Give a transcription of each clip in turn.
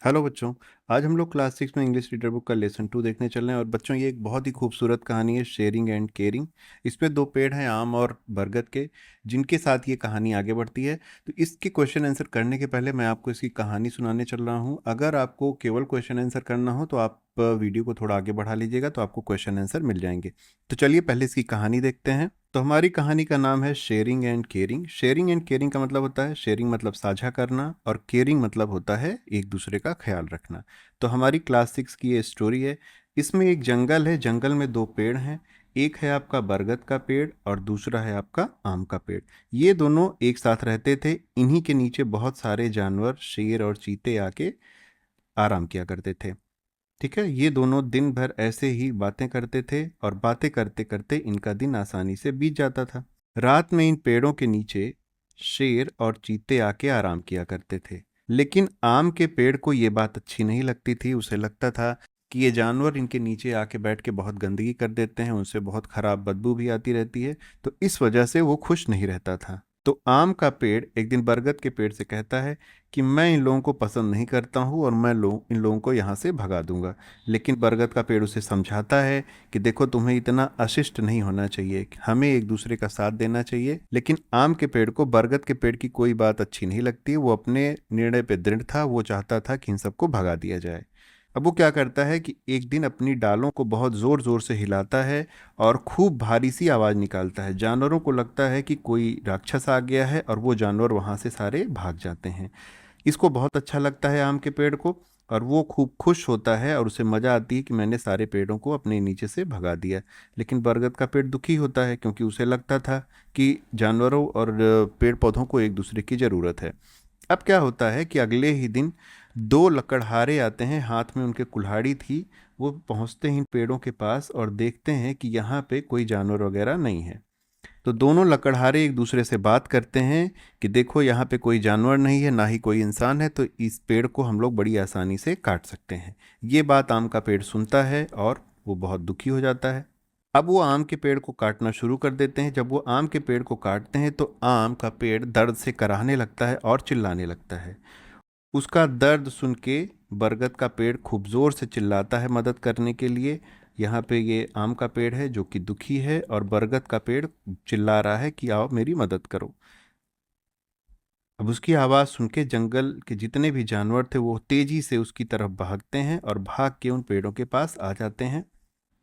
Hello बच्चों। आज हम लोग क्लास 6 में इंग्लिश रीडर बुक का लेसन 2 देखने चल रहे हैं। और बच्चों, ये एक बहुत ही खूबसूरत कहानी है, शेयरिंग एंड केयरिंग। इसमें दो पेड़ हैं, आम और बरगद के, जिनके साथ ये कहानी आगे बढ़ती है। तो इसके क्वेश्चन आंसर करने के पहले मैं आपको इसकी कहानी सुनाने चल रहा हूँ। अगर आपको केवल क्वेश्चन आंसर करना हो तो आप वीडियो को थोड़ा आगे बढ़ा लीजिएगा, तो आपको क्वेश्चन आंसर मिल जाएंगे। तो चलिए पहले इसकी कहानी देखते हैं। तो हमारी कहानी का नाम है sharing and caring. Sharing and caring का मतलब होता है, शेयरिंग मतलब साझा करना, और केयरिंग मतलब होता है एक दूसरे का ख्याल रखना। तो हमारी क्लास 6 की ये स्टोरी है। इसमें एक जंगल है, जंगल में दो पेड़ हैं। एक है आपका बरगद का पेड़ और दूसरा है आपका आम का पेड़। ये दोनों एक साथ रहते थे। इन्हीं के नीचे बहुत सारे जानवर, शेर और चीते आके आराम किया करते थे। ठीक है, ये दोनों दिन भर ऐसे ही बातें करते थे और बातें करते करते इनका दिन आसानी से बीत जाता था। रात में इन पेड़ों के नीचे शेर और चीते आके आराम किया करते थे। लेकिन आम के पेड़ को ये बात अच्छी नहीं लगती थी। उसे लगता था कि ये जानवर इनके नीचे आके बैठ के बहुत गंदगी कर देते हैं, उनसे बहुत खराब बदबू भी आती रहती है। तो इस वजह से वो खुश नहीं रहता था। तो आम का पेड़ एक दिन बरगद के पेड़ से कहता है कि मैं इन लोगों को पसंद नहीं करता हूँ और मैं इन लोगों को यहाँ से भगा दूंगा। लेकिन बरगद का पेड़ उसे समझाता है कि देखो, तुम्हें इतना अशिष्ट नहीं होना चाहिए, हमें एक दूसरे का साथ देना चाहिए। लेकिन आम के पेड़ को बरगद के पेड़ की कोई बात अच्छी नहीं लगती। वो अपने निर्णय पे दृढ़ था। वो चाहता था कि इन सबको भगा दिया जाए। अब वो क्या करता है कि एक दिन अपनी डालों को बहुत ज़ोर ज़ोर से हिलाता है और खूब भारी सी आवाज़ निकालता है। जानवरों को लगता है कि कोई राक्षस आ गया है और वो जानवर वहाँ से सारे भाग जाते हैं। इसको बहुत अच्छा लगता है आम के पेड़ को, और वो खूब खुश होता है और उसे मज़ा आती है कि मैंने सारे पेड़ों को अपने नीचे से भगा दिया। लेकिन बरगद का पेड़ दुखी होता है, क्योंकि उसे लगता था कि जानवरों और पेड़ पौधों को एक दूसरे की ज़रूरत है। अब क्या होता है कि अगले ही दिन दो लकड़हारे आते हैं, हाथ में उनके कुल्हाड़ी थी। वो पहुंचते हैं पेड़ों के पास और देखते हैं कि यहाँ पे कोई जानवर वगैरह नहीं है। तो दोनों लकड़हारे एक दूसरे से बात करते हैं कि देखो, यहाँ पे कोई जानवर नहीं है, ना ही कोई इंसान है, तो इस पेड़ को हम लोग बड़ी आसानी से काट सकते हैं। ये बात आम का पेड़ सुनता है और वो बहुत दुखी हो जाता है। अब वो आम के पेड़ को काटना शुरू कर देते हैं। जब वो आम के पेड़ को काटते हैं तो आम का पेड़ दर्द से कराहने लगता है और चिल्लाने लगता है। उसका दर्द सुन के बरगद का पेड़ खूब जोर से चिल्लाता है मदद करने के लिए। यहाँ पे ये आम का पेड़ है जो कि दुखी है, और बरगद का पेड़ चिल्ला रहा है कि आओ मेरी मदद करो। अब उसकी आवाज़ सुन के जंगल के जितने भी जानवर थे वो तेजी से उसकी तरफ भागते हैं और भाग के उन पेड़ों के पास आ जाते हैं।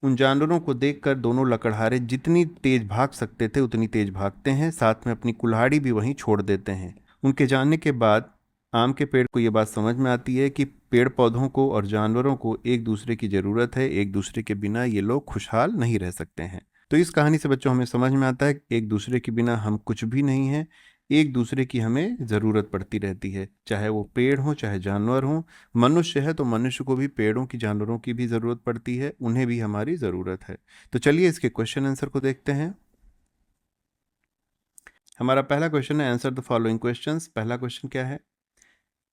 उन जानवरों को देखकर दोनों लकड़हारे जितनी तेज भाग सकते थे उतनी तेज भागते हैं, साथ में अपनी कुल्हाड़ी भी वहीं छोड़ देते हैं। उनके जाने के बाद आम के पेड़ को ये बात समझ में आती है कि पेड़ पौधों को और जानवरों को एक दूसरे की ज़रूरत है। एक दूसरे के बिना ये लोग खुशहाल नहीं रह सकते हैं। तो इस कहानी से बच्चों हमें समझ में आता है कि एक दूसरे के बिना हम कुछ भी नहीं हैं। एक दूसरे की हमें ज़रूरत पड़ती रहती है, चाहे वो पेड़ हो चाहे जानवर हो। मनुष्य है तो मनुष्य को भी पेड़ों की, जानवरों की भी ज़रूरत पड़ती है, उन्हें भी हमारी ज़रूरत है। तो चलिए इसके क्वेश्चन आंसर को देखते हैं। हमारा पहला क्वेश्चन है, आंसर द फॉलोइंग क्वेश्चंस। पहला क्वेश्चन क्या है?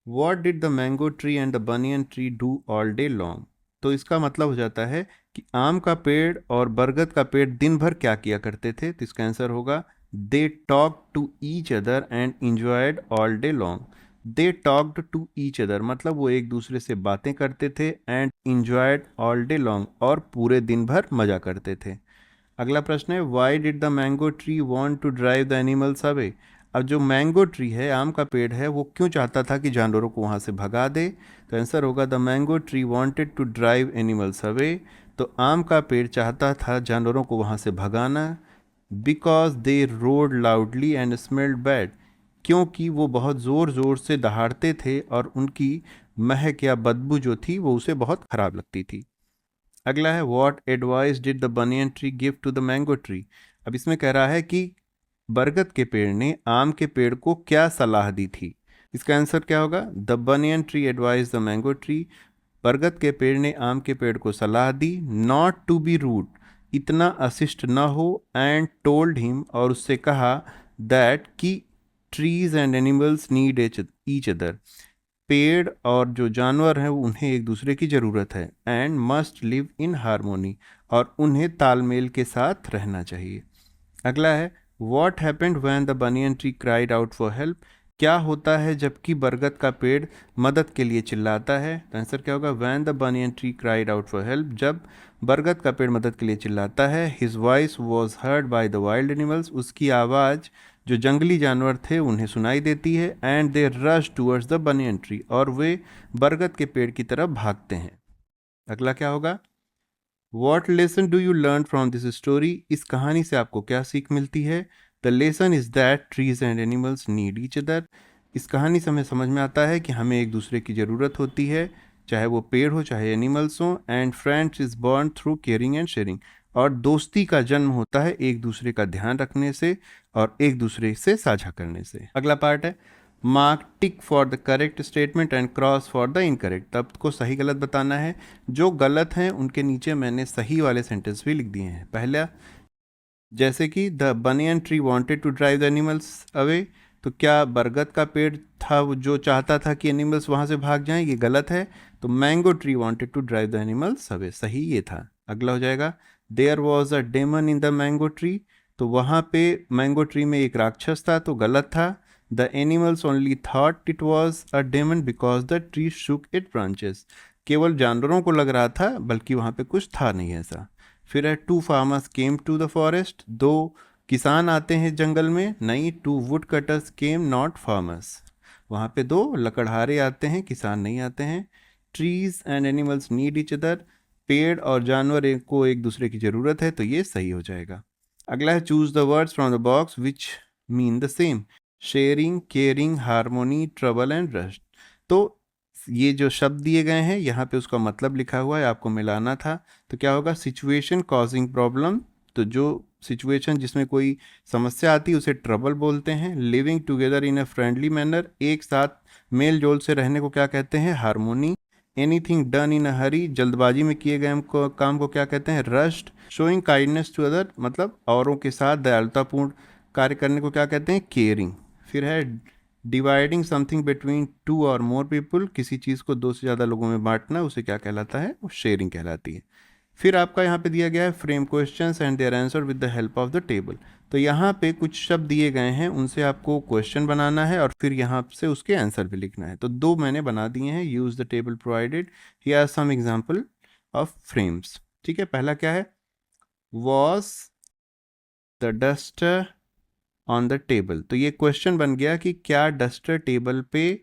What did the mango tree and the banyan tree do all day long? तो इसका मतलब हो जाता है कि आम का पेड़ और बरगद का पेड़ दिन भर क्या किया करते थे। तो इसका आंसर होगा, they talk to each other and enjoyed all day long. They talked to each other मतलब वो एक दूसरे से बातें करते थे, and enjoyed all day long और पूरे दिन भर मजा करते थे। अगला प्रश्न है, why did the mango tree want to drive the animals away? अब जो मैंगो ट्री है, आम का पेड़ है, वो क्यों चाहता था कि जानवरों को वहाँ से भगा दे? तो आंसर होगा, the mango tree wanted to drive animals away. तो आम का पेड़ चाहता था जानवरों को वहाँ से भगाना। Because they roared loudly and smelled bad, क्योंकि वो बहुत ज़ोर ज़ोर से दहाड़ते थे और उनकी महक या बदबू जो थी वो उसे बहुत ख़राब लगती थी। अगला है, what advice did the banyan tree give to the mango tree? अब इसमें कह रहा है कि बरगद के पेड़ ने आम के पेड़ को क्या सलाह दी थी। इसका आंसर क्या होगा? The banyan tree advise the mango tree. बरगद के पेड़ ने आम के पेड़ को सलाह दी, नॉट टू बी रूड, इतना अशिष्ट न हो, एंड टोल्ड हिम और उससे कहा, दैट कि trees and animals need each other, पेड़ और जो जानवर हैं उन्हें एक दूसरे की ज़रूरत है, and must live in harmony, और उन्हें तालमेल के साथ रहना चाहिए। अगला है, what happened when the banyan tree cried out for help? क्या होता है जबकि बरगद का पेड़ मदद के लिए चिल्लाता है? तो आंसर क्या होगा? When the banyan tree cried out for help, जब बरगद का पेड़ मदद के लिए चिल्लाता है। His voice was heard by the wild animals, उसकी आवाज़ जो जंगली जानवर थे उन्हें सुनाई देती है। And they rush towards the banyan tree, और वे बरगद के पेड़ की तरफ भागते हैं। अगला क्या होगा? What lesson do you learn from this story, इस कहानी से आपको क्या सीख मिलती है? The lesson is that trees and animals need each other, इस कहानी से हमें समझ में आता है कि हमें एक दूसरे की ज़रूरत होती है, चाहे वो पेड़ हो चाहे एनिमल्स हो। And friends is born through caring and sharing, और दोस्ती का जन्म होता है एक दूसरे का ध्यान रखने से और एक दूसरे से साझा करने से। अगला पार्ट है mark tick for the correct statement and cross for the incorrect, तब को सही गलत बताना है। जो गलत हैं उनके नीचे मैंने सही वाले सेंटेंस भी लिख दिए हैं। पहला, जैसे कि the banyan tree wanted to drive the animals away, तो क्या बरगद का पेड़ था वो जो चाहता था कि एनिमल्स वहाँ से भाग जाएं? ये गलत है। तो mango tree wanted to drive the animals away, सही ये था। अगला हो जाएगा there was a demon in the mango tree, तो वहाँ पे मैंगो ट्री में एक राक्षस था, तो गलत था। The animals only thought it was a demon because the tree shook it branches, केवल जानवरों को लग रहा था बल्कि वहाँ पे कुछ था नहीं ऐसा। फिर है two farmers came to the forest, दो किसान आते हैं जंगल में, नहीं, two woodcutters came not farmers, वहाँ पे दो लकड़हारे आते हैं किसान नहीं आते हैं। Trees and animals need each other, पेड़ और जानवर को एक दूसरे की ज़रूरत है, तो ये सही हो जाएगा। अगला है choose the words from the box which mean the same, sharing, caring, harmony, trouble and rust. तो ये जो शब्द दिए गए हैं यहाँ पे उसका मतलब लिखा हुआ है, आपको मिलाना था। तो क्या होगा? सिचुएशन कॉजिंग प्रॉब्लम, तो जो सिचुएशन जिसमें कोई समस्या आती है उसे ट्रबल बोलते हैं। Living together in a friendly manner, एक साथ मेल जोल से रहने को क्या कहते हैं? हारमोनी। एनीथिंग डन इन अ हरी, जल्दबाजी में किए गए काम को क्या कहते हैं? रश्ट। शोइंग काइंडनेस टू अदर, मतलब औरों के साथ दयालुतापूर्ण कार्य करने को क्या कहते हैं? केयरिंग। फिर है डिवाइडिंग समथिंग बिटवीन टू और मोर पीपल, किसी चीज़ को दो से ज़्यादा लोगों में बांटना, उसे क्या कहलाता है? वो शेयरिंग कहलाती है। फिर आपका यहाँ पे दिया गया है frame questions and their answer with the help of the table, तो यहाँ पे कुछ शब्द दिए गए हैं उनसे आपको क्वेश्चन बनाना है और फिर यहाँ से उसके आंसर भी लिखना है। तो दो मैंने बना दिए हैं, use the table provided, here are some example of frames. ठीक है, पहला क्या है? Was the duster on the table, तो ये क्वेश्चन बन गया कि क्या डस्टर टेबल पे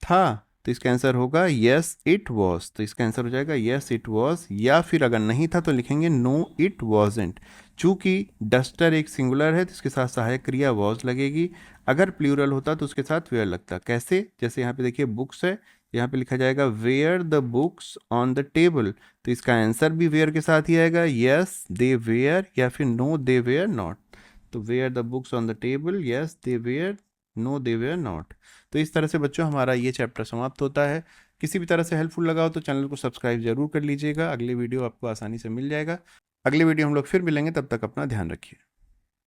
था? तो इसका आंसर होगा यस इट वॉज, तो इसका आंसर हो जाएगा यस इट वॉज। या फिर अगर नहीं था तो लिखेंगे नो इट वॉजेंट। चूंकि डस्टर एक सिंगुलर है तो इसके साथ सहायक क्रिया वॉज लगेगी, अगर प्लूरल होता तो उसके साथ वेयर लगता। कैसे? जैसे यहाँ पे देखिए बुक्स है, यहाँ पे लिखा जाएगा were the books on the table, तो इसका आंसर भी वेयर के साथ ही आएगा, यस दे वेयर, या फिर नो दे वेयर नॉट। तो were the books on the table, yes they were, no they were not. तो इस तरह से बच्चों हमारा ये चैप्टर समाप्त होता है। किसी भी तरह से हेल्पफुल लगा हो तो चैनल को सब्सक्राइब जरूर कर लीजिएगा, अगले वीडियो आपको आसानी से मिल जाएगा। अगले वीडियो हम लोग फिर मिलेंगे, तब तक अपना ध्यान रखिए।